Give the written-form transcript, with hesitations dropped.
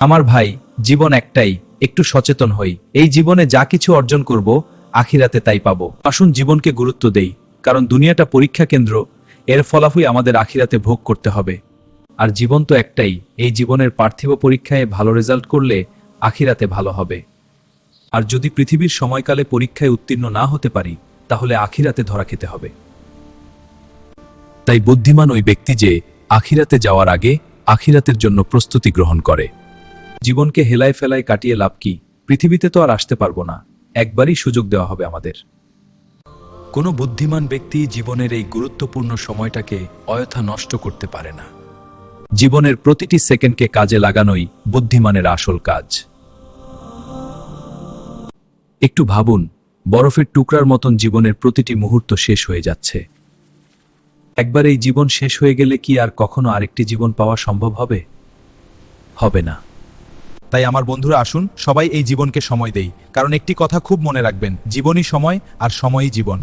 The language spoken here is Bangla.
আমার ভাই, জীবন একটাই, একটু সচেতন হই। এই জীবনে যা কিছু অর্জন করব, আখিরাতে তাই পাবো। আসুন জীবনকে গুরুত্ব দেই, কারণ দুনিয়াটা পরীক্ষা কেন্দ্র, এর ফলাফলই আমাদের আখিরাতে ভোগ করতে হবে। আর জীবন তো একটাই, এই জীবনের পার্থিব পরীক্ষায় ভালো রেজাল্ট করলে আখিরাতে ভালো হবে। আর যদি পৃথিবীর সময়কালে পরীক্ষায় উত্তীর্ণ না হতে পারি, তাহলে আখিরাতে ধরা খেতে হবে। তাই বুদ্ধিমান ওই ব্যক্তি যে আখিরাতে যাওয়ার আগে আখিরাতের জন্য প্রস্তুতি গ্রহণ করে। জীবনকে হেলায় ফেলায় কাটিয়ে লাভ কি? পৃথিবীতে তো আর আসতে পারবো না, একবারই সুযোগ দেওয়া হবে আমাদের। কোনো বুদ্ধিমান ব্যক্তি জীবনের এই গুরুত্বপূর্ণ সময়টাকে অযথা নষ্ট করতে পারে না। জীবনের প্রতিটি সেকেন্ডকে কাজে লাগানোই বুদ্ধিমানের আসল কাজ। একটু ভাবুন, বরফের টুকরার মতন জীবনের প্রতিটি মুহূর্ত শেষ হয়ে যাচ্ছে। একবার এই জীবন শেষ হয়ে গেলে কি আর কখনো আরেকটি জীবন পাওয়া সম্ভব হবে? হবে না। তাই আমার বন্ধুরা, আসুন সবাই এই জীবনকে সময় দেই, কারণ একটি কথা খুব মনে রাখবেন, জীবনই সময় আর সময়ই জীবন।